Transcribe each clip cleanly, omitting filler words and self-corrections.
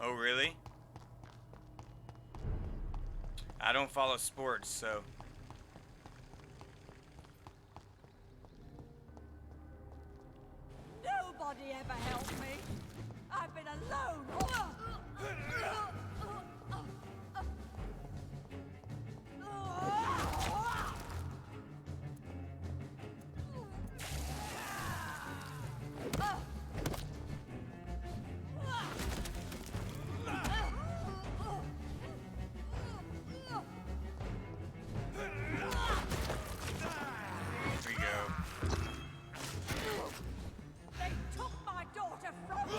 Oh, really? I don't follow sports, so... Nobody ever helped me. I've been alone. Here we go. They took my daughter from me.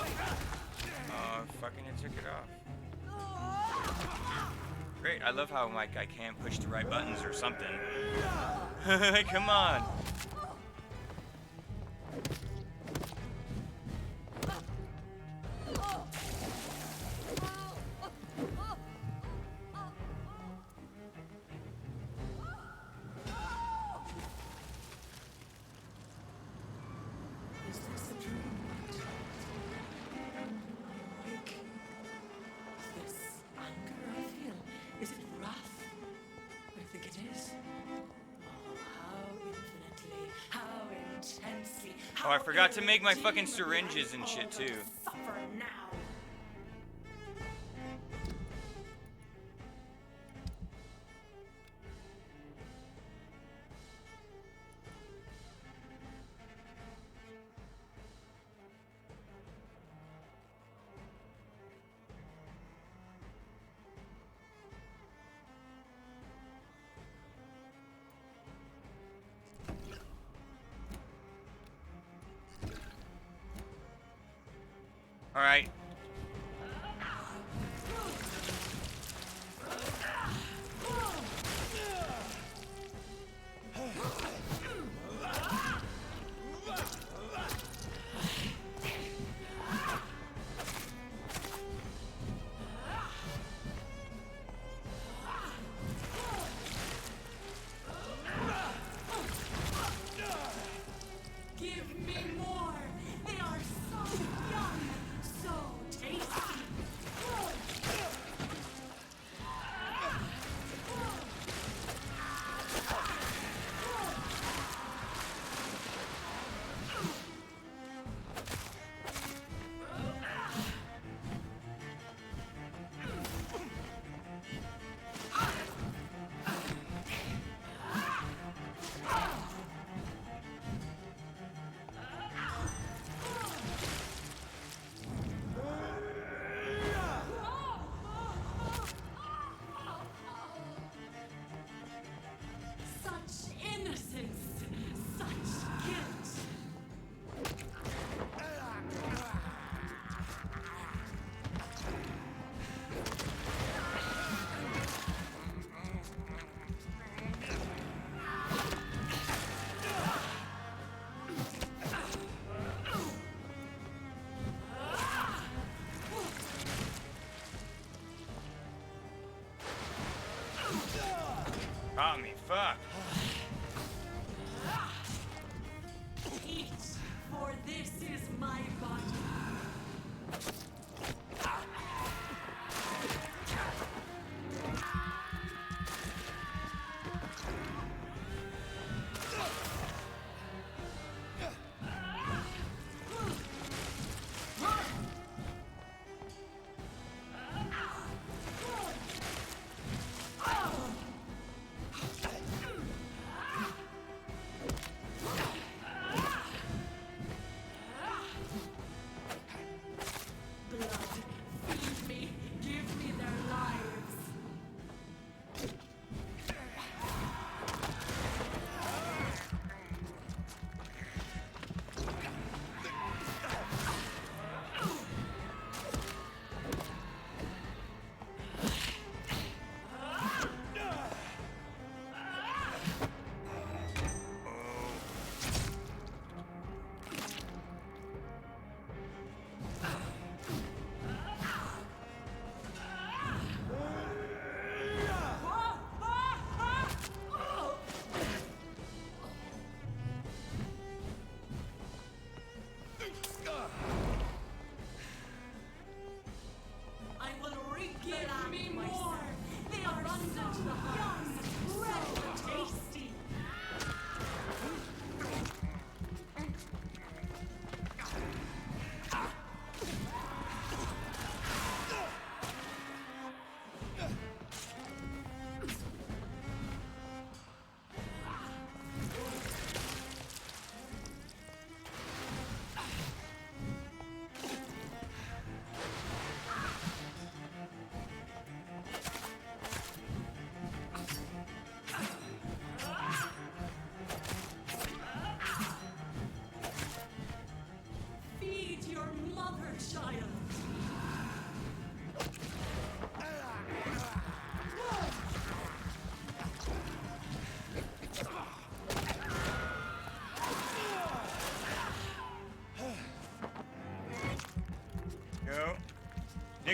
Oh, fucking it took it off. Great, I love how like I can push the right buttons or something. Come on. Is this a dream? Like this anger I feel. Is it wrath? I think it is. Oh, how infinitely, how intensely. Oh, I forgot to make my fucking syringes and shit too. Suffer now. All right. Give me more. They are so young, so tasty. Such innocence, such guilt. Got me. Fuck. Eat, for this is my body.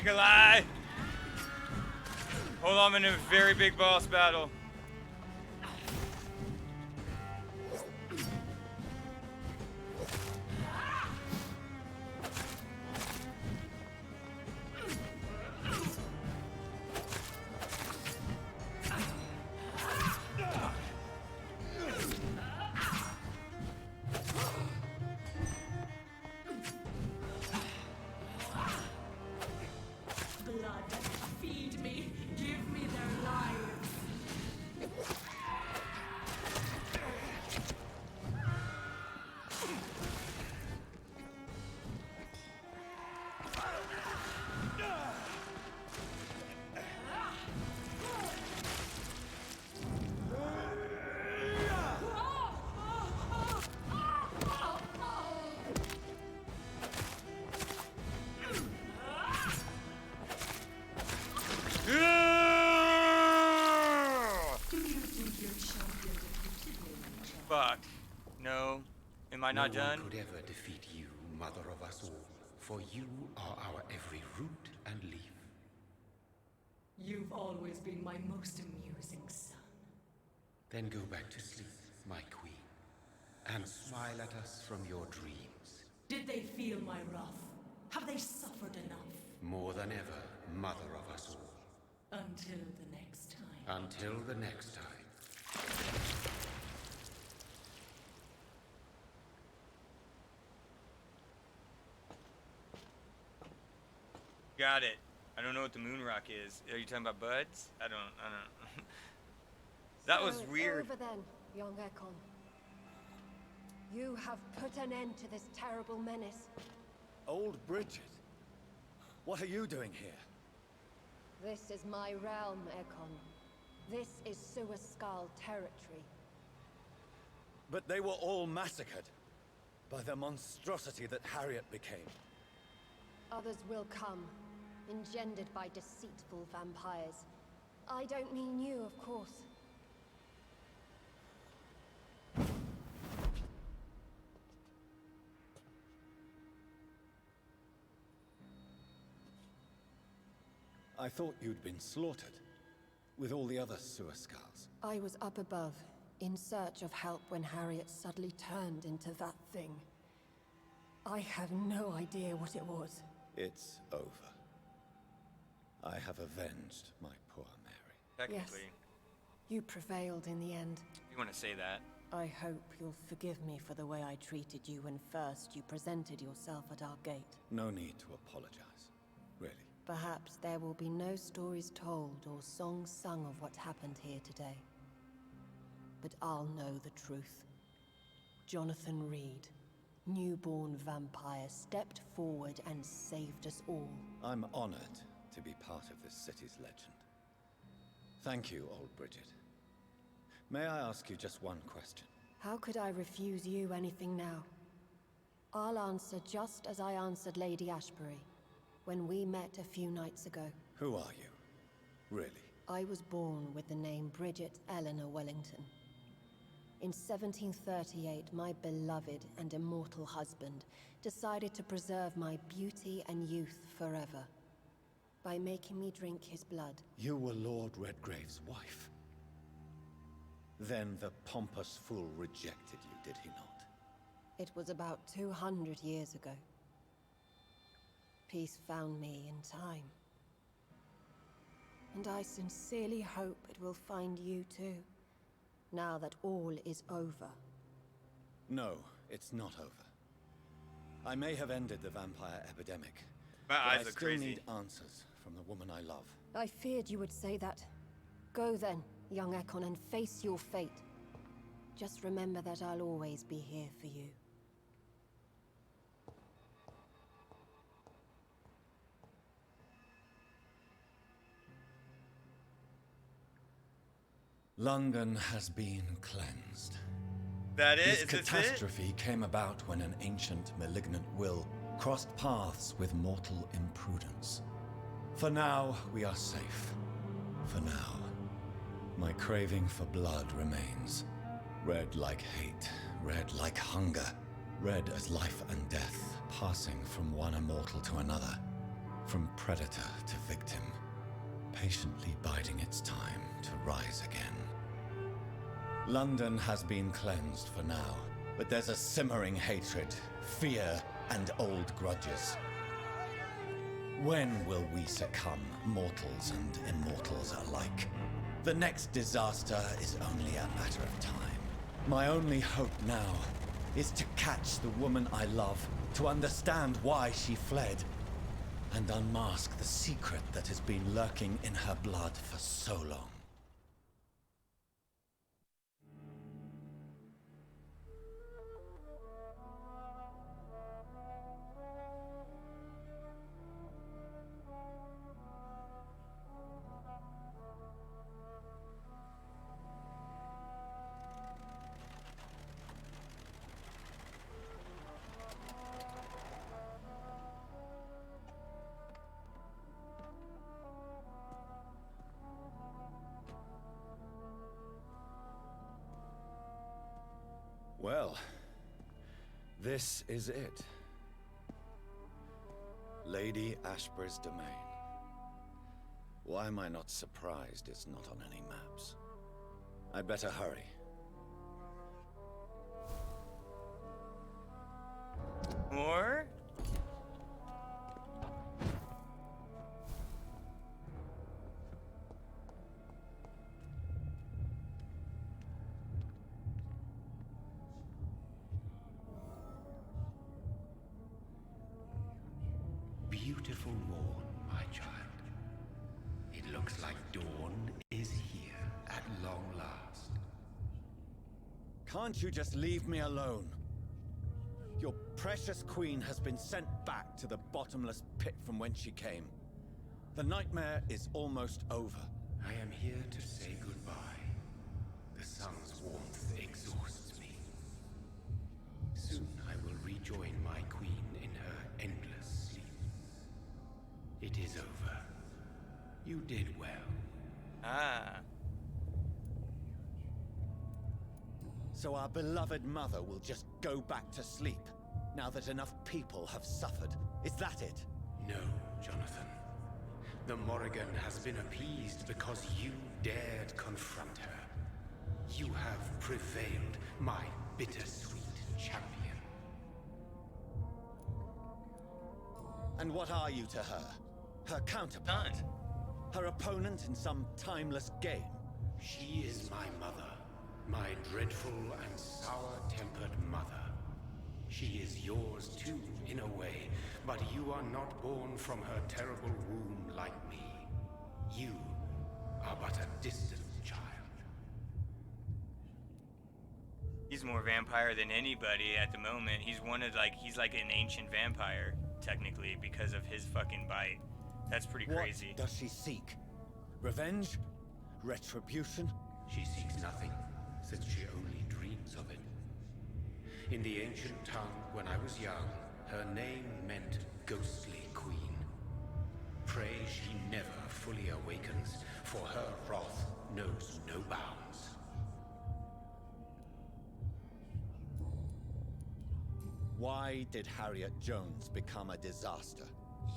Nikolai! Hold on, I'm in a very big boss battle. Blood, feed me, give me their lives. Fuck. No. Am I not No one done? could ever defeat you, mother of us all, for you are our every root and leaf. You've always been my most amusing son. Then go back to sleep, my queen, and smile at us from your dreams. Did they feel my wrath? Have they suffered enough? More than ever, mother of us all. Until the next time. Until the next time. Got it. I don't know what the moon rock is. Are you talking about buds? I don't. That was So it's weird. over then, young Ekon. You have put an end to this terrible menace. Old Bridget, what are you doing here? This is my realm, Ekon. This is Suaskal territory. But they were all massacred by the monstrosity that Harriet became. Others will come, engendered by deceitful vampires. I don't mean you, of course. I thought you'd been slaughtered, with all the other Suaskals. I was up above, in search of help when Harriet suddenly turned into that thing. I have no idea what it was. It's over. I have avenged my poor Mary. Technically, You prevailed in the end. if you want to say that. I hope you'll forgive me for the way I treated you when first you presented yourself at our gate. No need to apologize, really. Perhaps there will be no stories told or songs sung of what happened here today. But I'll know the truth. Jonathan Reed, newborn vampire, stepped forward and saved us all. I'm honored to be part of this city's legend. Thank you, old Bridget. May I ask you just one question? How could I refuse you anything now? I'll answer just as I answered Lady Ashbury when we met a few nights ago. Who are you? Really? I was born with the name Bridget Eleanor Wellington. In 1738, my beloved and immortal husband decided to preserve my beauty and youth forever by making me drink his blood. You were Lord Redgrave's wife. Then the pompous fool rejected you, did he not? It was about 200 years ago. Peace found me in time. And I sincerely hope it will find you too, now that all is over. No, it's not over. I may have ended the vampire epidemic, My but eyes I look still crazy. need answers from the woman I love. I feared you would say that. Go then, young Ekon, and face your fate. Just remember that I'll always be here for you. London has been cleansed. That This is this it? catastrophe came about when an ancient malignant will crossed paths with mortal imprudence. For now, we are safe. For now. My craving for blood remains. Red like hate, red like hunger, red as life and death, passing from one immortal to another. From predator to victim, patiently biding its time to rise again. London has been cleansed for now, but there's a simmering hatred, fear, and old grudges. When will we succumb, mortals and immortals alike? The next disaster is only a matter of time. My only hope now is to catch the woman I love, to understand why she fled, and unmask the secret that has been lurking in her blood for so long. Well, this is it. Lady Ashbur's domain. Why am I not surprised it's not on any maps? I'd better hurry. More? Beautiful morn, my child. It looks like dawn is here at long last. Can't you just leave me alone? Your precious queen has been sent back to the bottomless pit from whence she came. The nightmare is almost over. I am here to say goodbye. The sun's warmth exhausts me. Soon I will rejoin my queen in her endless sleep. It is over. You did well. Ah. So our beloved mother will just go back to sleep, now that enough people have suffered. Is that it? No, Jonathan. The Morrigan has been appeased because you dared confront her. You have prevailed, my bittersweet champion. And what are you to her? Her counterpart? Done. Her opponent in some timeless game? She is my mother, my dreadful and sour-tempered mother. She is yours too, in a way, but you are not born from her terrible womb like me. You are but a distant child. He's more vampire than anybody at the moment. He's like an ancient vampire, technically, because of his fucking bite. That's pretty crazy. What does she seek? Revenge? Retribution? She seeks nothing, since she only dreams of it. In the ancient tongue, when I was young, her name meant ghostly queen. Pray she never fully awakens, for her wrath knows no bounds. Why did Harriet Jones become a disaster?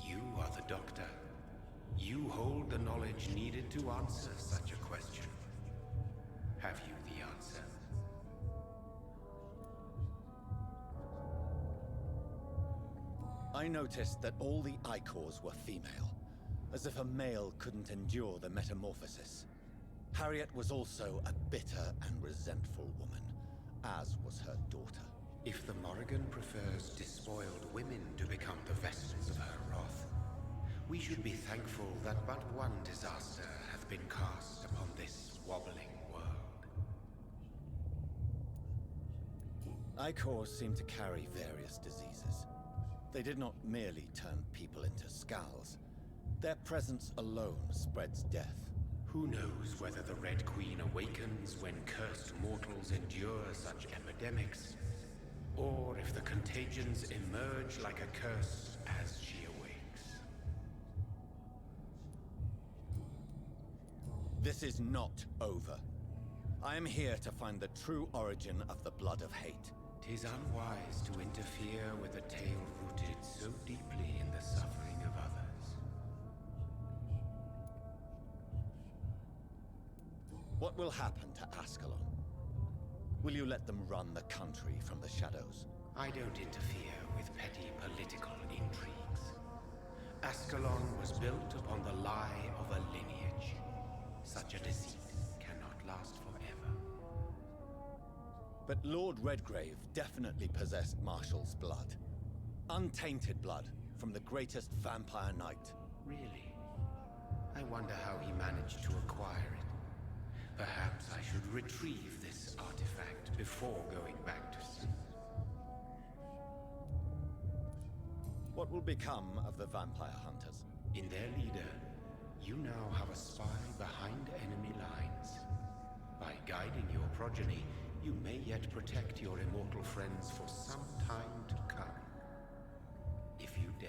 You are the doctor. You hold the knowledge needed to answer such a question. Have you the answer? I noticed that all the Icors were female, as if a male couldn't endure the metamorphosis. Harriet was also a bitter and resentful woman, as was her daughter. If the Morrigan prefers despoiled women to become the vessels of her wrath, we should be thankful that but one disaster hath been cast upon this wobbling world. Icors seem to carry various diseases. They did not merely turn people into skulls. Their presence alone spreads death. Who knows whether the Red Queen awakens when cursed mortals endure such epidemics, or if the contagions emerge like a curse as she awakes. This is not over. I am here to find the true origin of the blood of hate. 'Tis unwise to interfere with a tale rooted so deeply in the suffering of others. What will happen to Ascalon? Will you let them run the country from the shadows? I don't interfere with petty political intrigues. Ascalon was built upon the lie of a lineage. Such a deceit cannot last forever. But Lord Redgrave definitely possessed Marshall's blood. Untainted blood from the greatest vampire knight. Really? I wonder how he managed to acquire it. Perhaps I should retrieve this artifact before going back to sea. What will become of the vampire hunters? In their leader, you now have a spy behind enemy lines. By guiding your progeny, you may yet protect your immortal friends for some time to come. If you dare.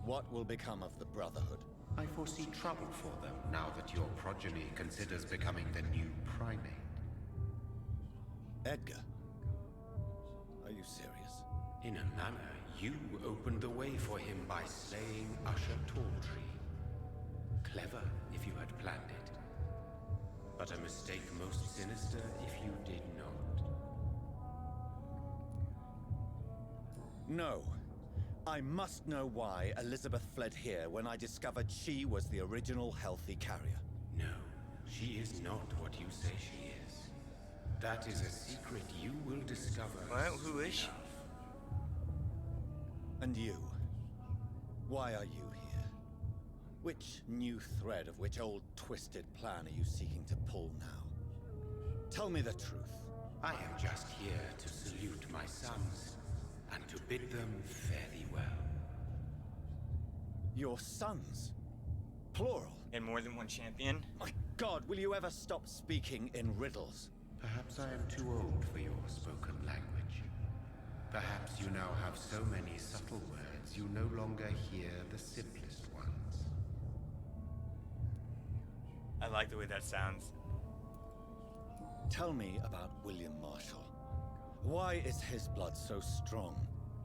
What will become of the Brotherhood? I foresee trouble for them now that your progeny considers becoming the new primate. Edgar? Are you serious? In a manner, you opened the way for him by slaying Usher Talltree. Clever if you had planned it. But a mistake most sinister if you did not. No. I must know why Elizabeth fled here when I discovered she was the original healthy carrier. No, she is not what you say she is. That is a secret you will discover. Well, who is she? And you? Why are you here? Which new thread of which old twisted plan are you seeking to pull now? Tell me the truth. I am just here to salute my sons and to bid them fare thee well. Your sons? Plural? And more than one champion? My God, will you ever stop speaking in riddles? Perhaps I am too old for your spoken language. Perhaps you now have so many subtle words you no longer hear the simplest ones. I like the way that sounds. Tell me about William Marshall. Why is his blood so strong?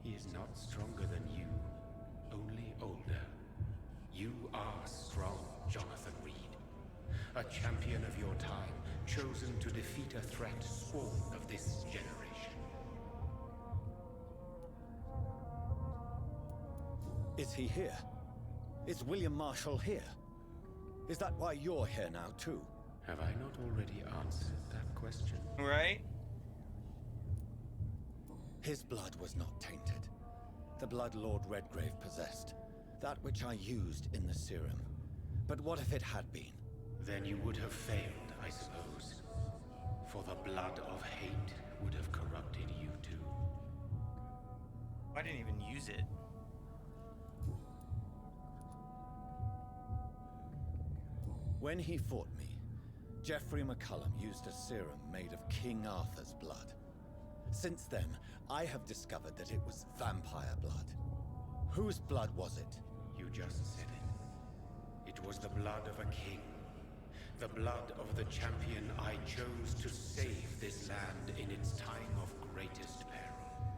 He is not stronger than you, only older. You are strong, Jonathan Reed. A champion of your time, chosen to defeat a threat spawn of this generation. Is he here? Is William Marshall here? Is that why you're here now, too? Have I not already answered that question? Right? His blood was not tainted. The blood Lord Redgrave possessed. That which I used in the serum. But what if it had been? Then you would have failed, I suppose. For the blood of hate would have corrupted you too. I didn't even use it. When he fought me, Geoffrey McCullum used a serum made of King Arthur's blood. Since then, I have discovered that it was vampire blood. Whose blood was it? You just said it. It was the blood of a king. The blood of the champion I chose to save this land in its time of greatest peril.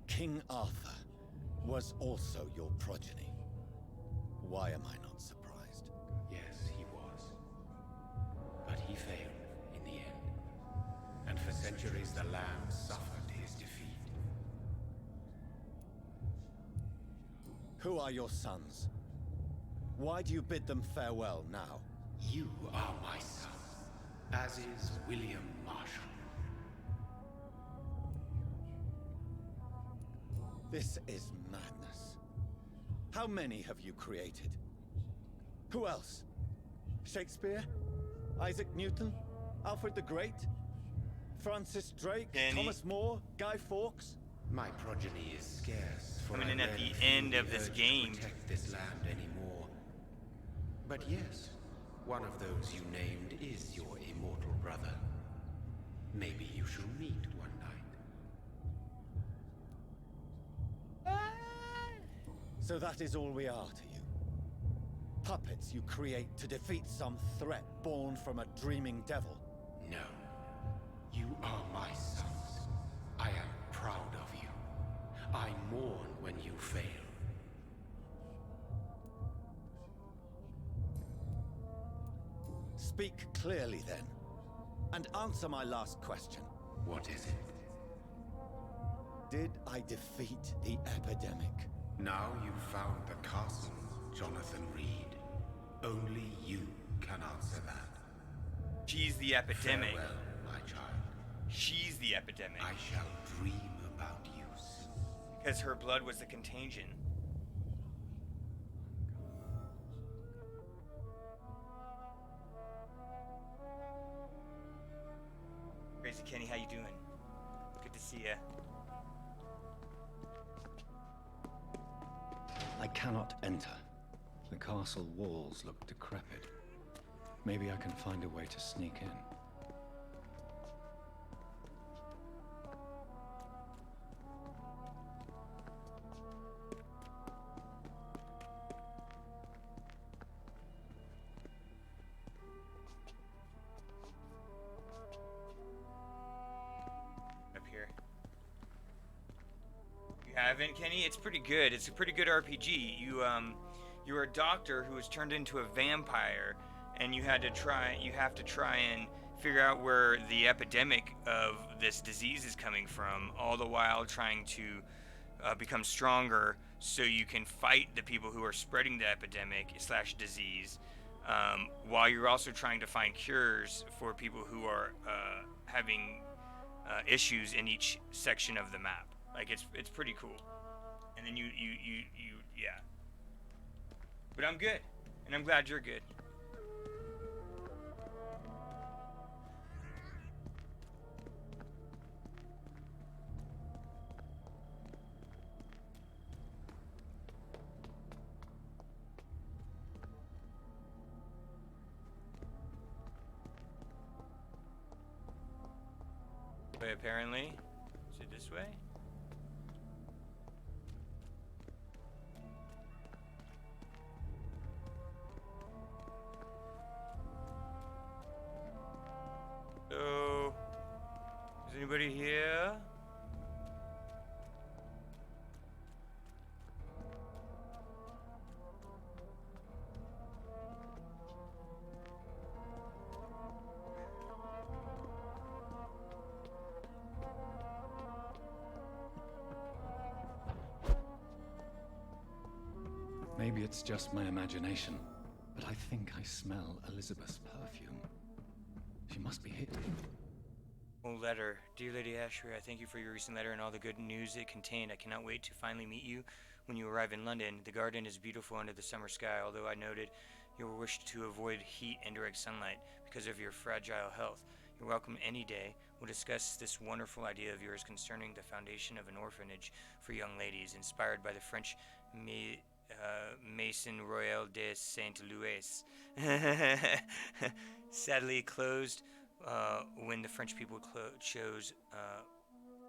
King Arthur was also your progeny. Why am I not surprised? Yes, he was. But he failed in the end. And for centuries the land suffered his defeat. Who are your sons? Why do you bid them farewell now? You are my son, as is William Marshall. This is madness. How many have you created? Who else? Shakespeare? Isaac Newton? Alfred the Great? Francis Drake? Danny. Thomas More? Guy Fawkes? My progeny is scarce, for Coming I in at rarely the feel end of the this urge game. to protect this land anymore. But yes, one of those you named is your immortal brother. Maybe you shall meet one night. So that is all we are to you. Puppets you create to defeat some threat born from a dreaming devil. No. You are my sons. I am proud of you. I mourn when you fail. Speak clearly then, and answer my last question. What is it? Did I defeat the epidemic? Now you've found the castle, Jonathan Reed. Only you can answer that. She's the epidemic. Farewell, my child. She's the epidemic. I shall dream about you soon. Because her blood was the contagion. Crazy Kenny, how you doing? Good to see ya. I cannot enter. The castle walls look decrepit. Maybe I can find a way to sneak in. Up here. You haven't, Kenny? It's pretty good. It's a pretty good RPG. You're a doctor who was turned into a vampire, and you have to try and figure out where the epidemic of this disease is coming from, all the while trying to become stronger so you can fight the people who are spreading the epidemic / disease, while you're also trying to find cures for people who are having issues in each section of the map. Like, it's pretty cool. And then you yeah. But I'm good, and I'm glad you're good. Way, apparently. Is it this way? So, is anybody here? Maybe it's just my imagination, but I think I smell Elizabeth's perfume. She must be here. Oh, letter. Dear Lady Ashbury, I thank you for your recent letter and all the good news it contained. I cannot wait to finally meet you when you arrive in London. The garden is beautiful under the summer sky, although I noted your wish to avoid heat and direct sunlight because of your fragile health. You're welcome any day. We'll discuss this wonderful idea of yours concerning the foundation of an orphanage for young ladies, inspired by the French Maison Royale de Saint-Louis. Sadly closed when the French people chose,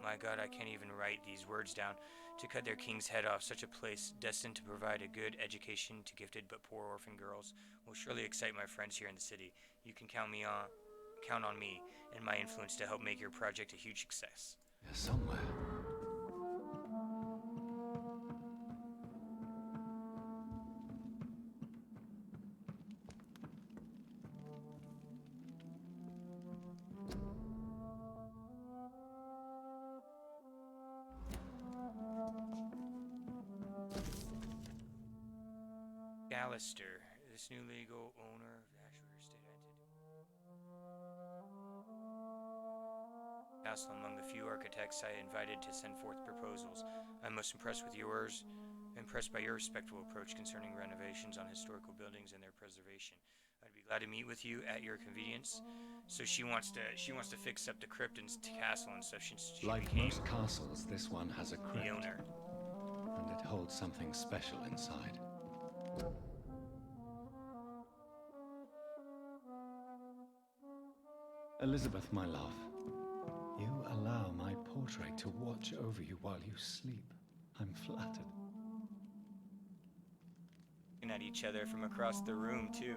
my God, I can't even write these words down, to cut their king's head off. Such a place, destined to provide a good education to gifted but poor orphan girls, will surely excite my friends here in the city. You can count on me and my influence to help make your project a huge success. They're somewhere. Alistair, this new legal owner of Ashbury Estate entered castle among the few architects I invited to send forth proposals. I'm most impressed by your respectful approach concerning renovations on historical buildings and their preservation. I'd be glad to meet with you at your convenience. So she wants to fix up the crypt and castle and stuff. She Like became most castles, this one has a crypt, the owner. and it holds something special inside. Elizabeth, my love, you allow my portrait to watch over you while you sleep. I'm flattered. Looking at each other from across the room, too.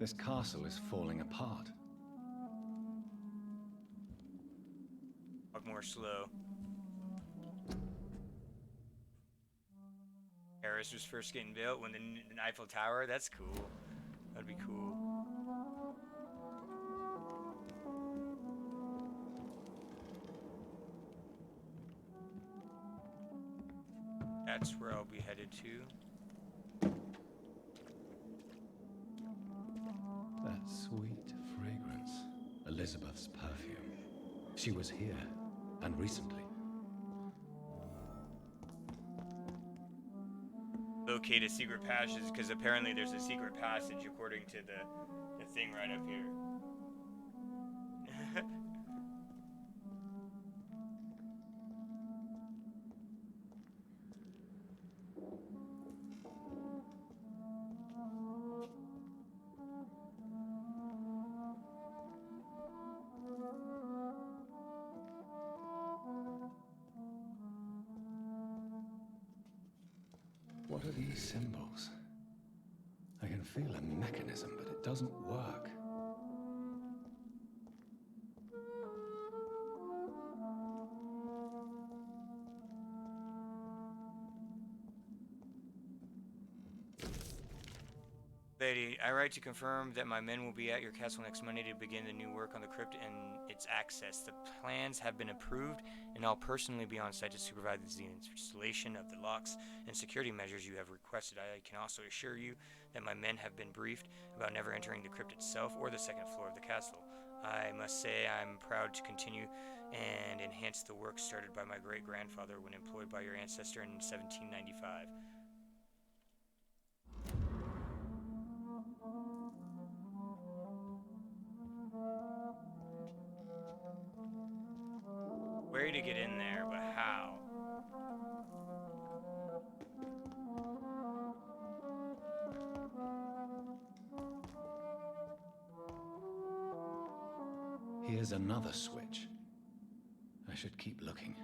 This castle is falling apart. Walk more slow. Paris was first getting built when the Eiffel Tower. That's cool. That'd be cool. That's where I'll be headed to. That sweet fragrance. Elizabeth's perfume. She was here, and recently. Locate a secret passage, because apparently there's a secret passage according to the thing right up here. What are these symbols? I can feel a mechanism, but it doesn't work. Lady, I write to confirm that my men will be at your castle next Monday to begin the new work on the crypt and its access. The plans have been approved, and I'll personally be on site to supervise the installation of the locks and security measures you have requested. I can also assure you that my men have been briefed about never entering the crypt itself or the second floor of the castle. I must say I'm proud to continue and enhance the work started by my great-grandfather when employed by your ancestor in 1795. Way to get in there, but how? Here's another switch. I should keep looking.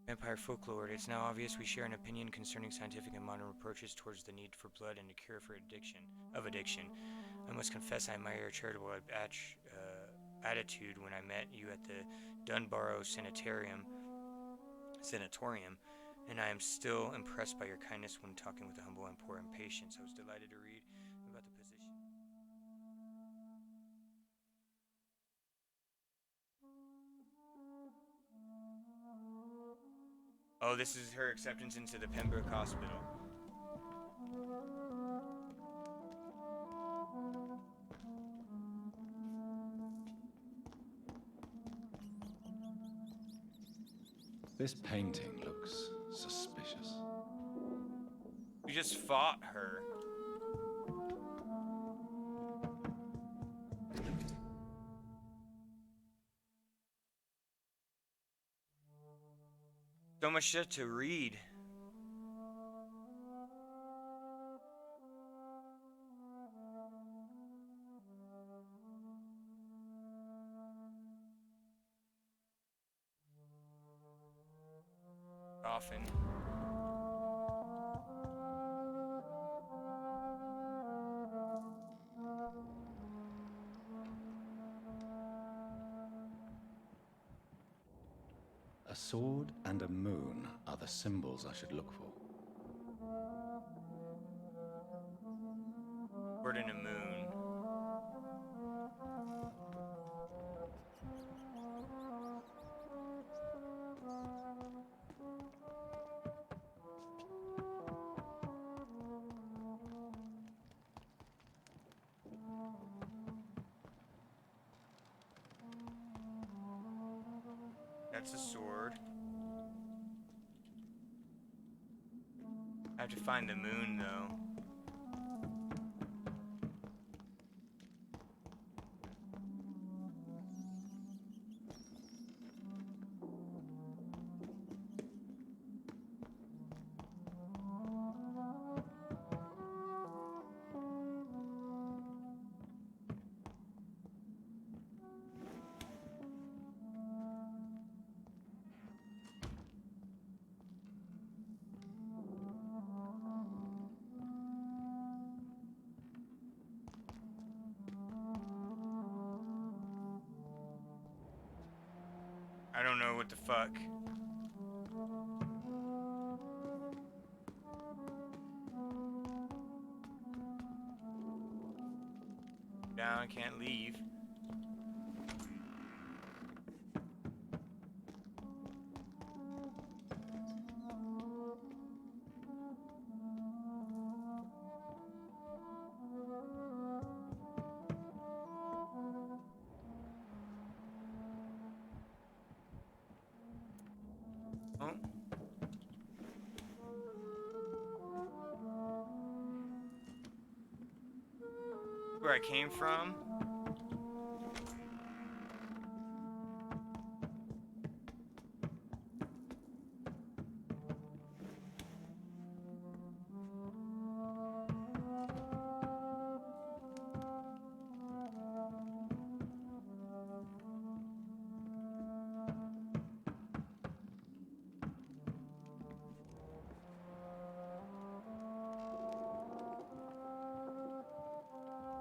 Vampire folklore. It's now obvious we share an opinion concerning scientific and modern approaches towards the need for blood and a cure for addiction. I must confess I admire your charitable attitude when I met you at the Dunbarrow Sanatorium, and I am still impressed by your kindness when talking with the humble and poor and patient. I was delighted to read about the position. Oh, this is her acceptance into the Pembroke Hospital. This painting looks suspicious. We just fought her. So much shit to read. Often. A sword and a moon are the symbols I should look for. Sword and a moon. That's a sword. I have to find the moon, though. I don't know what the fuck. Down, can't leave. Oh. Where I came from?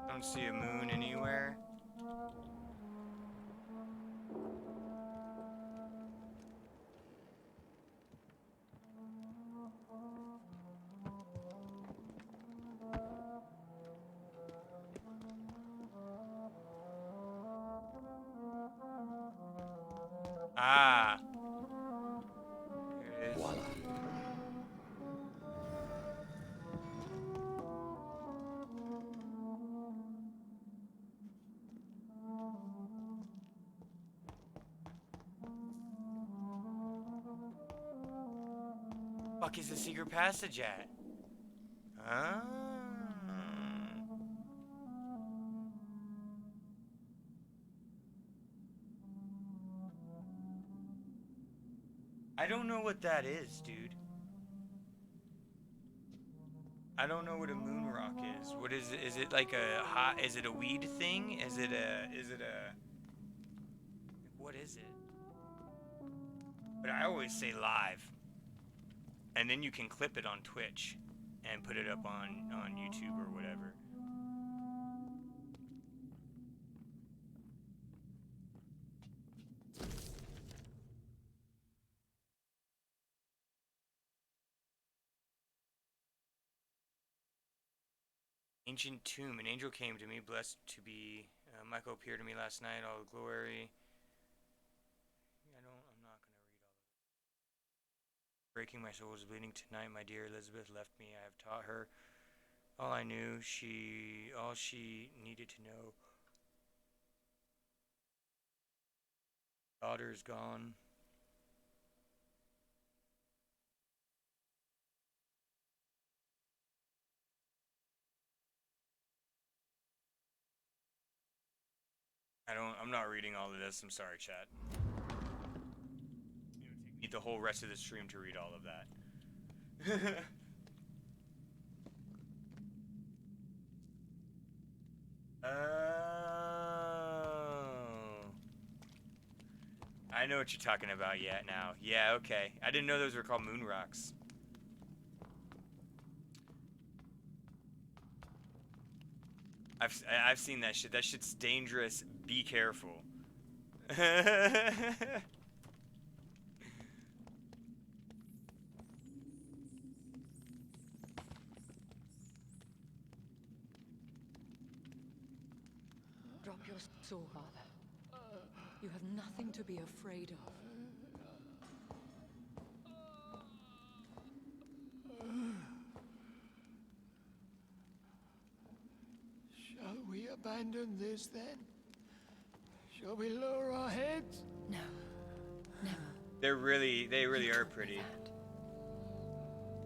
I don't see a moon anywhere. Ah. Here it is. Voila. Fuck is the secret passage at? Ah. I don't know what that is, dude. I don't know what a moon rock is. What is it? Is it like a hot? Is it a weed thing? Is it a? What is it? But I always say live, and then you can clip it on Twitch, and put it up on YouTube or whatever. Ancient tomb. An angel came to me, blessed to be. Michael appeared to me last night. All glory. I'm not gonna read all of it. Breaking my soul is bleeding tonight. My dear Elizabeth left me. I have taught her all I knew. All she needed to know. Daughter is gone. I'm not reading all of this. I'm sorry, chat. It would take me the whole rest of the stream to read all of that. Oh. I know what you're talking about, yeah, now. Yeah, okay. I didn't know those were called moon rocks. I've seen that shit. That shit's dangerous. Be careful. Drop your sword, father. You have nothing to be afraid of. Shall we abandon this then? Shall we lower our heads? No, never. they really are pretty.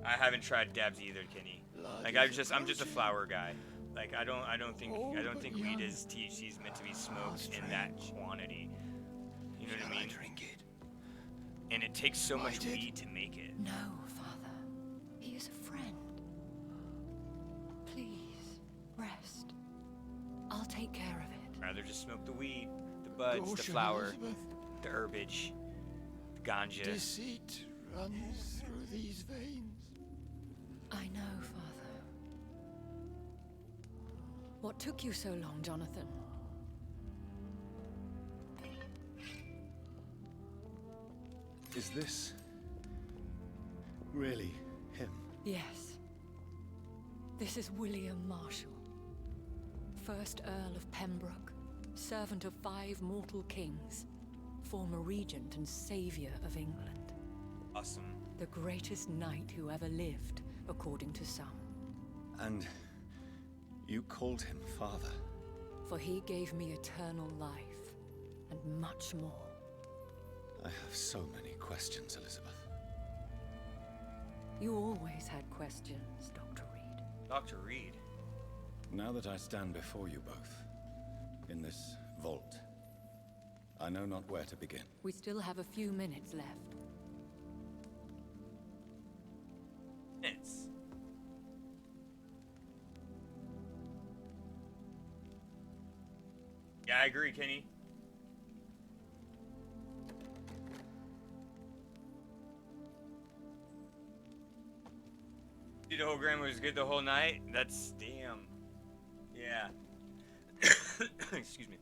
I haven't tried dabs either, Kenny. Like I'm just a flower guy. Like I don't think weed is THC is meant to be smoked in that quantity. You know what I mean? Drink it. And it takes so much weed to make it. No, father. He is a friend. Please, rest. I'll take care of it. Rather just smoke the weed, the buds, the Caution, flower, Elizabeth. the herbage, the ganja. Deceit runs through these veins. I know, father. What took you so long, Jonathan? Is this really him? Yes. This is William Marshall, 1st Earl of Pembroke, servant of 5 mortal kings, former regent and savior of England. Awesome. The greatest knight who ever lived, according to some. And you called him father? For he gave me eternal life, and much more. I have so many questions, Elizabeth. You always had questions, Dr. Reed. Dr. Reed. Now that I stand before you both, in this vault, I know not where to begin. We still have a few minutes left. It's... Yeah, I agree, Kenny. The whole grandma was good the whole night? That's... damn. Yeah. Excuse me.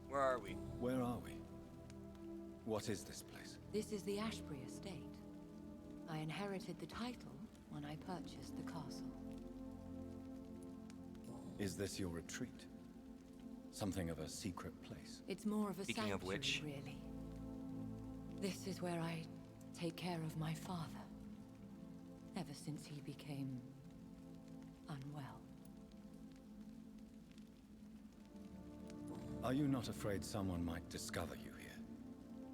Where are we? Where are we? What is this place? This is the Ashbury estate. I inherited the title when I purchased the castle. Is this your retreat? Something of a secret place? It's more of a Speaking of sanctuary, which. really. This is where I take care of my father. Ever since he became unwell. Are you not afraid someone might discover you here?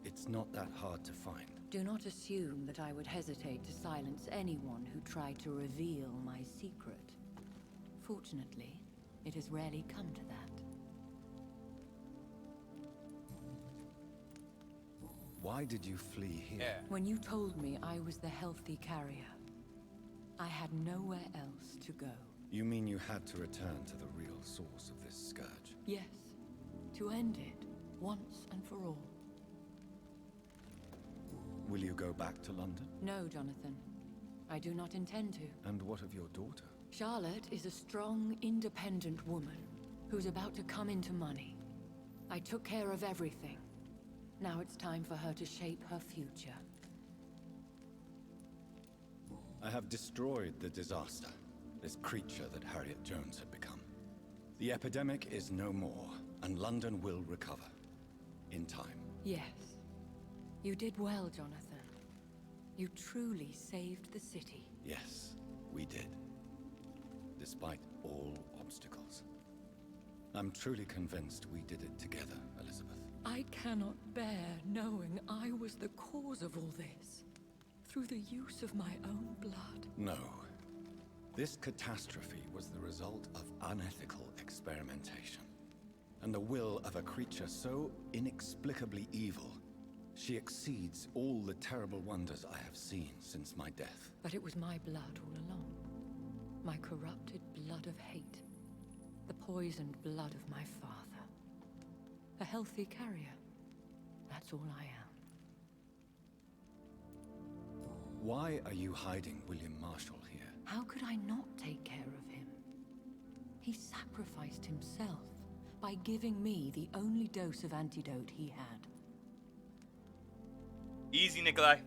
It's not that hard to find. Do not assume that I would hesitate to silence anyone who tried to reveal my secret. Fortunately, it has rarely come to that. Why did you flee here? Yeah. When you told me I was the healthy carrier, I had nowhere else to go. You mean you had to return to the real source of this scourge? Yes, to end it, once and for all. Will you go back to London? No, Jonathan. I do not intend to. And what of your daughter? Charlotte is a strong, independent woman who's about to come into money. I took care of everything. Now it's time for her to shape her future. I have destroyed the disaster, this creature that Harriet Jones had become. The epidemic is no more, and London will recover. In time. Yes. You did well, Jonathan. You truly saved the city. Yes, we did. Despite all obstacles. I'm truly convinced we did it together, Elizabeth. I cannot bear knowing I was the cause of all this. Through the use of my own blood. No. This catastrophe was the result of unethical experimentation. And the will of a creature so inexplicably evil, she exceeds all the terrible wonders I have seen since my death. But it was my blood all along. My corrupted blood of hate. The poisoned blood of my father. A healthy carrier. That's all I am. Why are you hiding William Marshall here? How could I not take care of him? He sacrificed himself by giving me the only dose of antidote he had. Easy, Nikolai.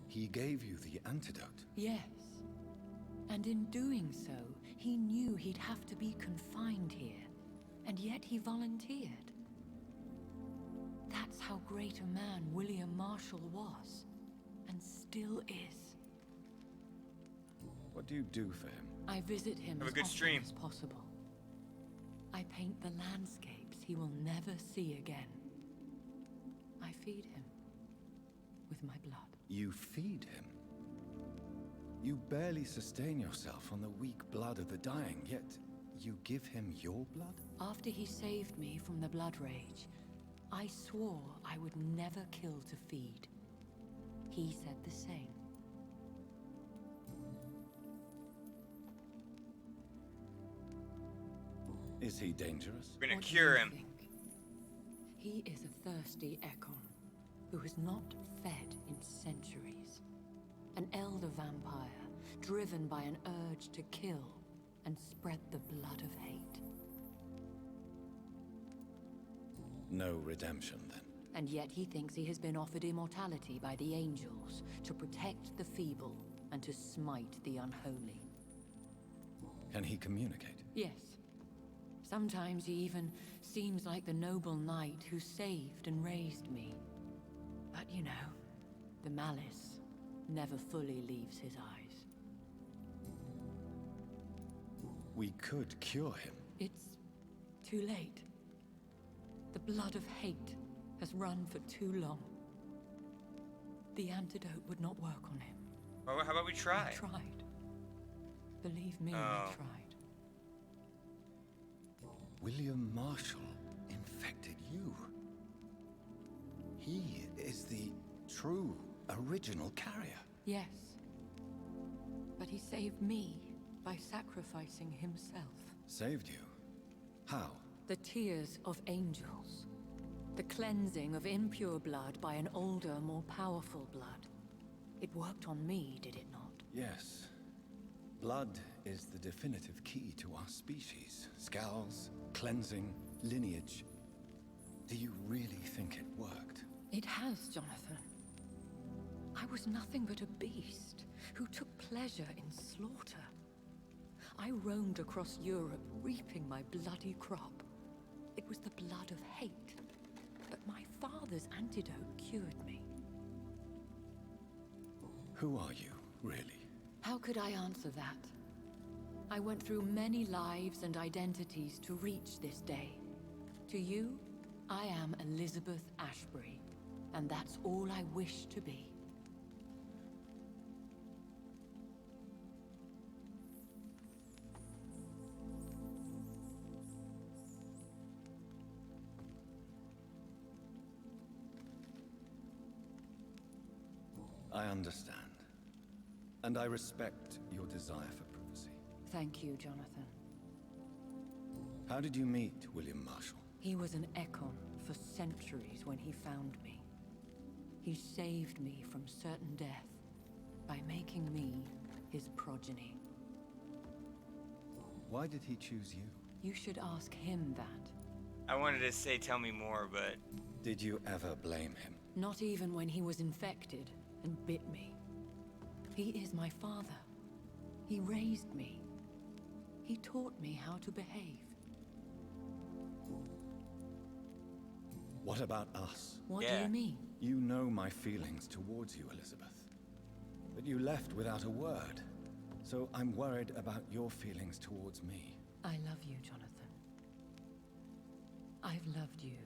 He gave you the antidote. Yes. And in doing so, he knew he'd have to be confined here. And yet he volunteered. That's how great a man William Marshall was. And still is. What do you do for him? I visit him Have a as good often stream. as possible. I paint the landscapes he will never see again. I feed him with my blood. You feed him? You barely sustain yourself on the weak blood of the dying, yet you give him your blood? After he saved me from the blood rage, I swore I would never kill to feed. He said the same. Is he dangerous? We're gonna What do cure you him. think? He is a thirsty Ekon who has not fed in centuries. An elder vampire driven by an urge to kill and spread the blood of hate. No redemption, then. And yet he thinks he has been offered immortality by the angels to protect the feeble and to smite the unholy. Can he communicate? Yes. Sometimes he even seems like the noble knight who saved and raised me. But you know, the malice never fully leaves his eyes. We could cure him. It's too late. The blood of hate has run for too long. The antidote would not work on him. Well, how about we try? I tried. Believe me, I Oh. tried. William Marshall infected you. He is the true, original carrier. Yes. But he saved me by sacrificing himself. Saved you? How? The tears of angels. The cleansing of impure blood by an older, more powerful blood. It worked on me, did it not? Yes. Blood is the definitive key to our species. Scowls, cleansing, lineage. Do you really think it worked? It has, Jonathan. I was nothing but a beast who took pleasure in slaughter. I roamed across Europe, reaping my bloody crop. It was the blood of hate. But my father's antidote cured me. Who are you, really? How could I answer that? I went through many lives and identities to reach this day. To you, I am Elizabeth Ashbury, and that's all I wish to be. I understand. And I respect your desire for privacy. Thank you, Jonathan. How did you meet William Marshall? He was an Ekon for centuries when he found me. He saved me from certain death by making me his progeny. Why did he choose you? You should ask him that. I wanted to say tell me more, but Did you ever blame him? Not even when he was infected and bit me. He is my father. He raised me. He taught me how to behave. What about us? What do Yeah. you mean? You know my feelings towards you, Elizabeth. But you left without a word. So I'm worried about your feelings towards me. I love you, Jonathan. I've loved you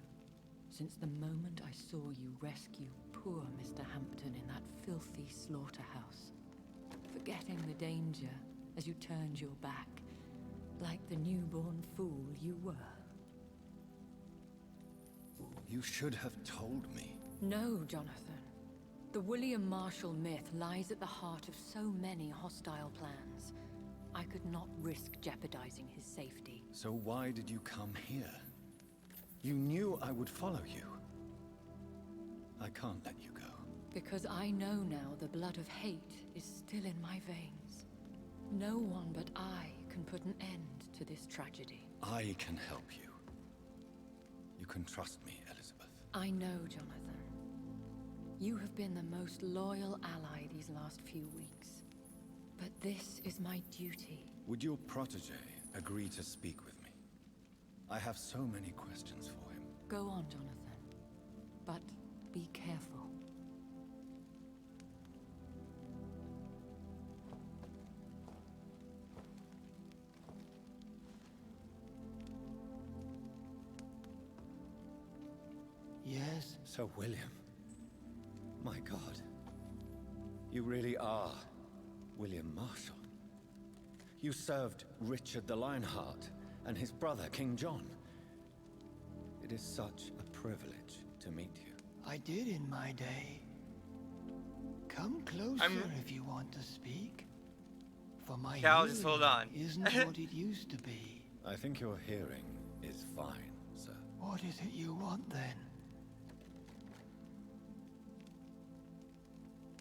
since the moment I saw you rescue poor Mr. Hampton in that filthy slaughterhouse. Forgetting the danger as you turned your back, like the newborn fool you were. You should have told me. No, Jonathan. The William Marshall myth lies at the heart of so many hostile plans. I could not risk jeopardizing his safety. So why did you come here? You knew I would follow you. I can't let you go. Because I know now the blood of hate is still in my veins. No one but I can put an end to this tragedy. I can help you. You can trust me, Elizabeth. I know, Jonathan. You have been the most loyal ally these last few weeks. But this is my duty. Would your protege agree to speak with me? I have so many questions for him. Go on, Jonathan. But be careful. Yes? Sir William. My God. You really are William Marshall. You served Richard the Lionheart and his brother, King John. It is such a privilege to meet you. I did in my day. Come closer if you want to speak. For my Cal, just hearing hold on. isn't what it used to be. I think your hearing is fine, sir. What is it you want then?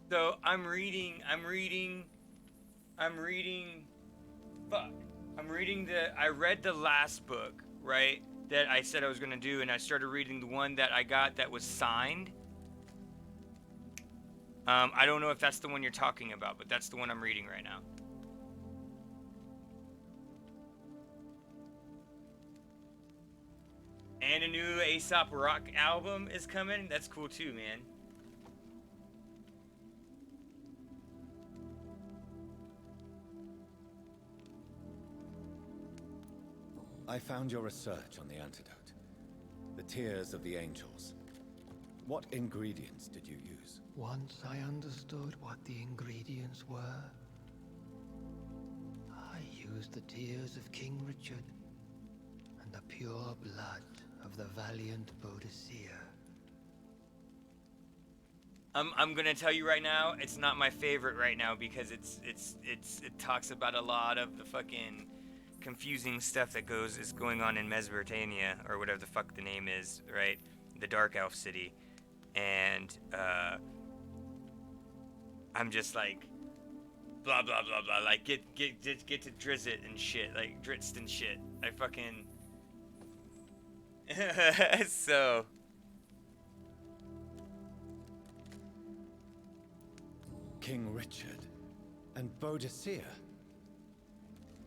so I'm reading I'm reading. Fuck. I read the last book, right? That I said I was gonna do, and I started reading the one that I got that was signed. I don't know if that's the one you're talking about, but that's the one I'm reading right now. And a new Aesop Rock album is coming. That's cool too, man. I found your research on the antidote. The tears of the angels. What ingredients did you use? Once I understood what the ingredients were, I used the tears of King Richard and the pure blood of the valiant Boadicea. I'm gonna tell you right now, it's not my favorite right now because it talks about a lot of the fucking confusing stuff that is going on in Mesopotamia, or whatever the fuck the name is, right? The Dark Elf City. And I'm just like blah blah blah blah, like get to Drizzt and shit, like Drizzt and shit. I fucking so King Richard and Boadicea.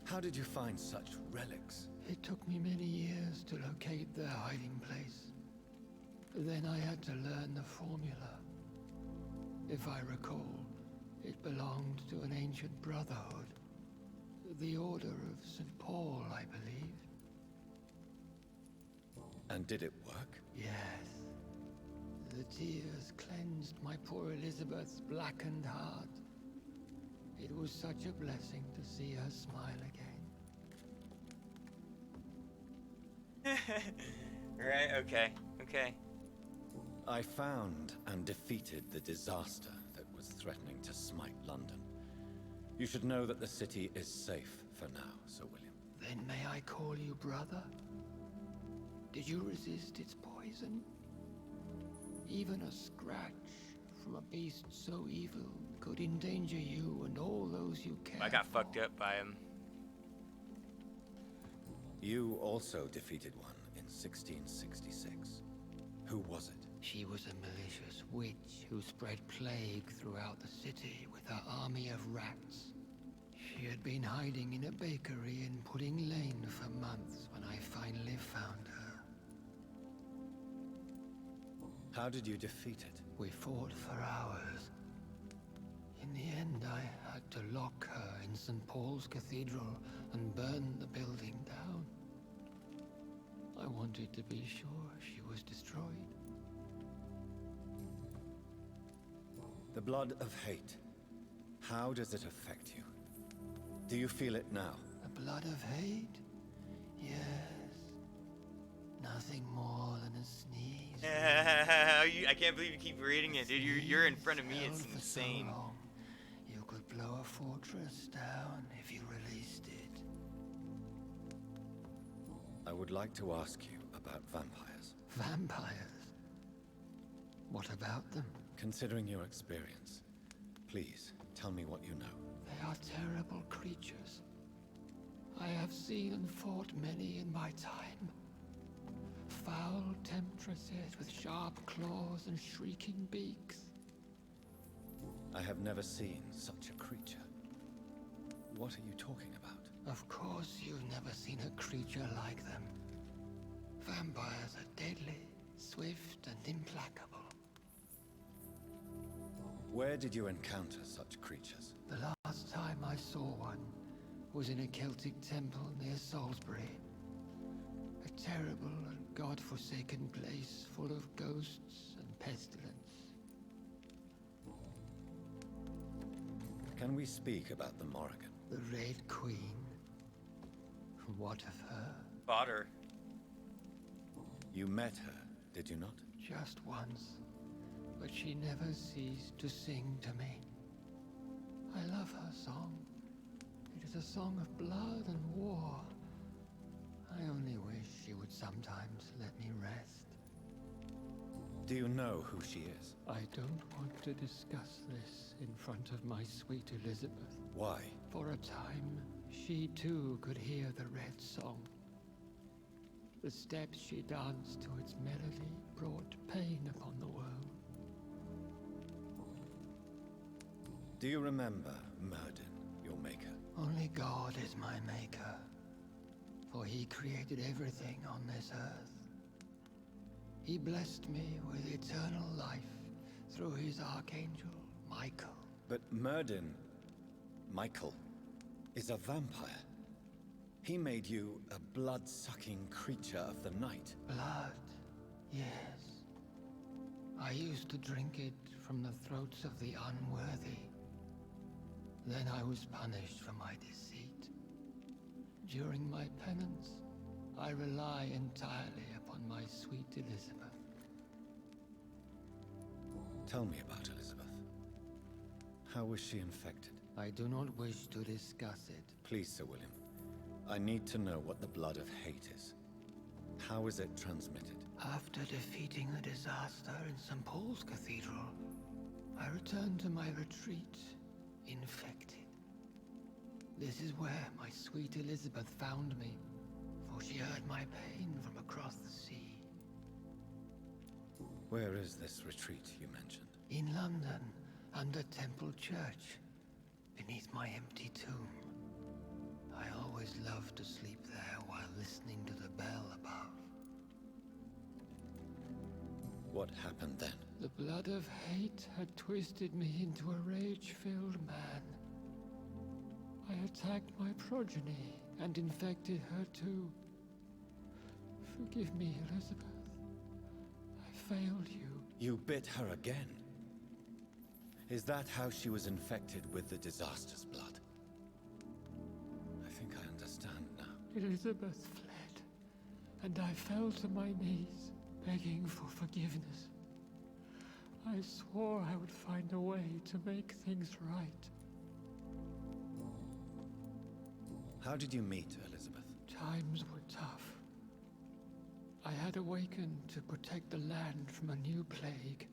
How did you find such relics? It took me many years to locate their hiding place. Then I had to learn the formula. If I recall, it belonged to an ancient brotherhood. The Order of St. Paul, I believe. And did it work? Yes. The tears cleansed my poor Elizabeth's blackened heart. It was such a blessing to see her smile again. right, okay. I found and defeated the disaster that was threatening to smite London. You should know that the city is safe for now, Sir William. Then may I call you brother? Did you resist its poison? Even a scratch from a beast so evil could endanger you and all those you care I got for. fucked up by him. You also defeated one in 1666. Who was it? She was a malicious witch who spread plague throughout the city with her army of rats. She had been hiding in a bakery in Pudding Lane for months when I finally found her. How did you defeat it? We fought for hours. In the end, I had to lock her in St. Paul's Cathedral and burn the building down. I wanted to be sure she was destroyed. The blood of hate. How does it affect you? Do you feel it now? The blood of hate? Yes. Nothing more than a sneeze. I can't believe you keep reading it, dude. You're in front of me. It's Held for insane. So long, you could blow a fortress down if you released it. I would like to ask you about vampires. Vampires? What about them? Considering your experience, please tell me what you know. They are terrible creatures. I have seen and fought many in my time. Foul temptresses with sharp claws and shrieking beaks. I have never seen such a creature. What are you talking about? Of course you've never seen a creature like them. Vampires are deadly, swift and implacable. Where did you encounter such creatures? The last time I saw one was in a Celtic temple near Salisbury. A terrible and god-forsaken place full of ghosts and pestilence. Can we speak about the Morrigan? The Red Queen. What of her? Bought her. You met her, did you not? Just once. But she never ceased to sing to me. I love her song. It is a song of blood and war. I only wish she would sometimes let me rest. Do you know who she is? I don't want to discuss this in front of my sweet Elizabeth. Why? For a time, she too could hear the Red Song. The steps she danced to its melody brought pain upon the world. Do you remember Myrddin, your maker? Only God is my maker, for he created everything on this earth. He blessed me with eternal life through his archangel, Michael. But Myrddin, Michael, is a vampire. He made you a blood-sucking creature of the night. Blood, yes. I used to drink it from the throats of the unworthy. Then I was punished for my deceit. During my penance, I rely entirely upon my sweet Elizabeth. Tell me about Elizabeth. How was she infected? I do not wish to discuss it. Please, Sir William. I need to know what the blood of hate is. How is it transmitted? After defeating the disaster in St. Paul's Cathedral, I returned to my retreat, infected. This is where my sweet Elizabeth found me, for she heard my pain from across the sea. Where is this retreat you mentioned? In London, under Temple Church, beneath my empty tomb. I always loved to sleep there while listening to the bell above. What happened then? The blood of hate had twisted me into a rage-filled man. I attacked my progeny and infected her too. Forgive me, Elizabeth. I failed you. You bit her again? Is that how she was infected with the disaster's blood? I think I understand now. Elizabeth fled, and I fell to my knees, begging for forgiveness. I swore I would find a way to make things right. How did you meet Elizabeth? Times were tough. I had awakened to protect the land from a new plague.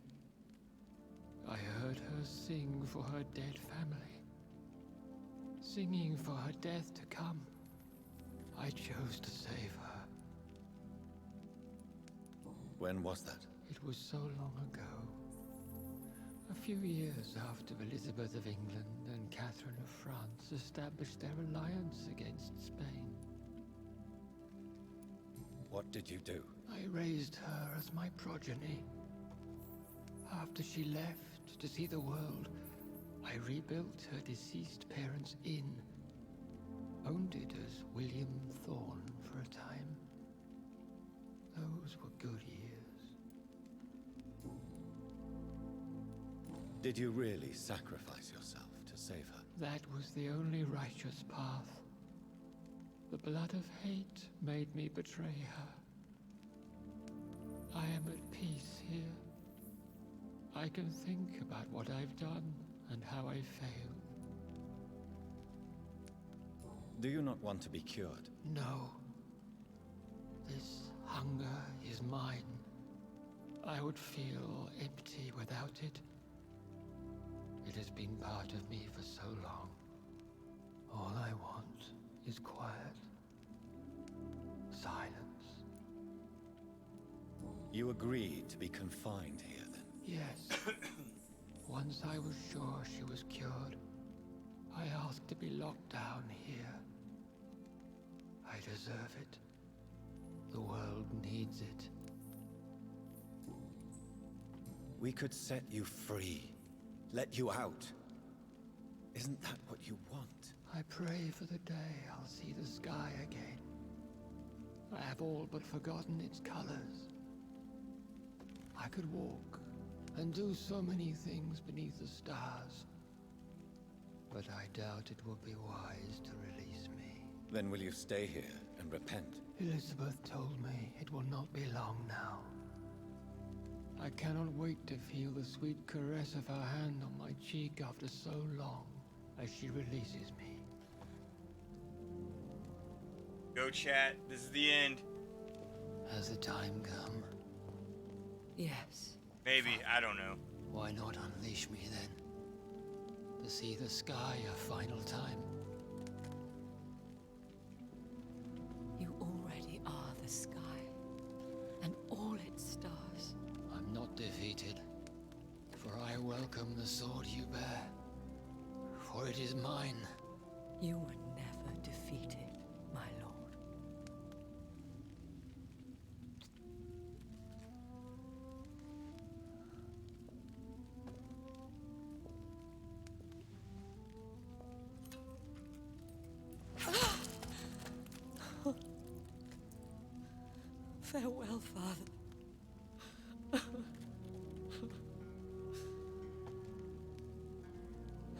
I heard her sing for her dead family. Singing for her death to come. I chose to save her. When was that? It was so long ago. A few years after Elizabeth of England and Catherine of France established their alliance against Spain. What did you do? I raised her as my progeny. After she left to see the world, I rebuilt her deceased parents' inn. Owned it as William Thorne for a time. Those were good years. Did you really sacrifice yourself to save her? That was the only righteous path. The blood of hate made me betray her. I am at peace here. I can think about what I've done and how I failed. Do you not want to be cured? No. This hunger is mine. I would feel empty without it. It has been part of me for so long. All I want is quiet. Silence. You agreed to be confined here, then? Yes. Once I was sure she was cured, I asked to be locked down here. I deserve it. The world needs it. We could set you free. Let you out. Isn't that what you want? I pray for the day I'll see the sky again. I have all but forgotten its colors. I could walk and do so many things beneath the stars. But I doubt it will be wise to release me. Then will you stay here and repent? Elizabeth told me it will not be long now. I cannot wait to feel the sweet caress of her hand on my cheek after so long as she releases me. Go chat. This is the end. Has the time come? Yes. Maybe, I don't know. Why not unleash me then? To see the sky a final time. You already are the sky, and all its stars. I'm not defeated, for I welcome the sword you bear, for it is mine. You were never defeated, my lord. Farewell, father.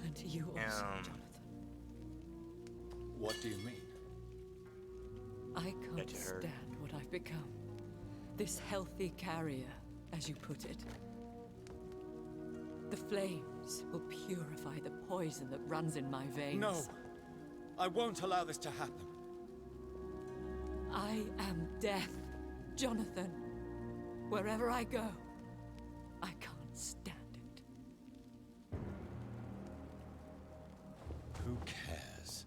And to you also, Jonathan. What do you mean? I That can't you heard. stand what I've become. This healthy carrier, as you put it. The flames will purify the poison that runs in my veins. No! I won't allow this to happen. I am death, Jonathan. Wherever I go, I can't stand it. Who cares?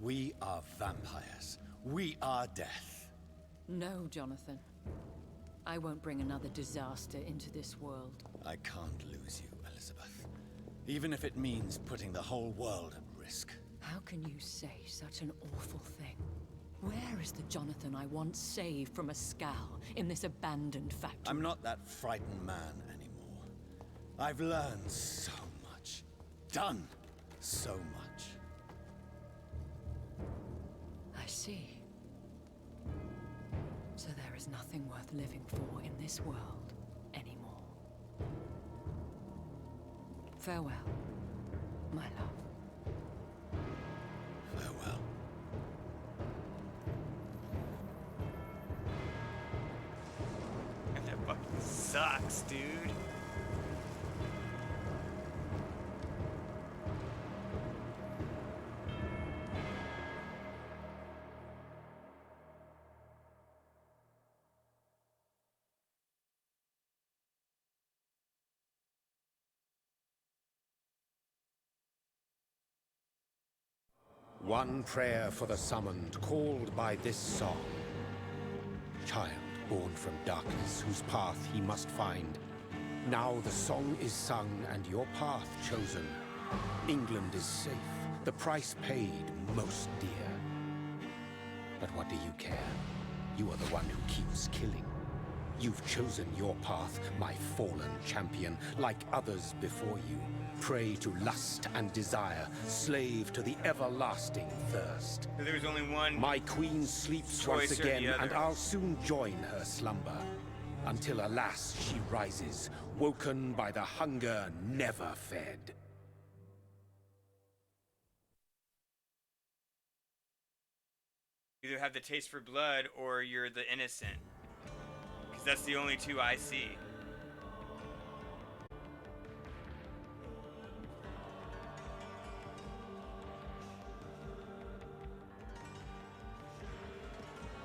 We are vampires. We are death. No, Jonathan. I won't bring another disaster into this world. I can't lose you, Elizabeth. Even if it means putting the whole world at risk. How can you say such an awful thing? Where is the Jonathan I once saved from a scowl in this abandoned factory? I'm not that frightened man anymore. I've learned so much. Done so much. I see. So there is nothing worth living for in this world anymore. Farewell, my love. Farewell. That fucking sucks, dude. One prayer for the summoned, called by this song. Child born from darkness, whose path he must find. Now the song is sung and your path chosen. England is safe, the price paid most dear. But what do you care? You are the one who keeps killing. You've chosen your path, my fallen champion, like others before you. Prey to lust and desire, slave to the everlasting thirst. There's only one. My queen sleeps Choice once or the again, other. and I'll soon join her slumber. Until alas she rises, woken by the hunger never fed. You either have the taste for blood or you're the innocent. Because that's the only two I see.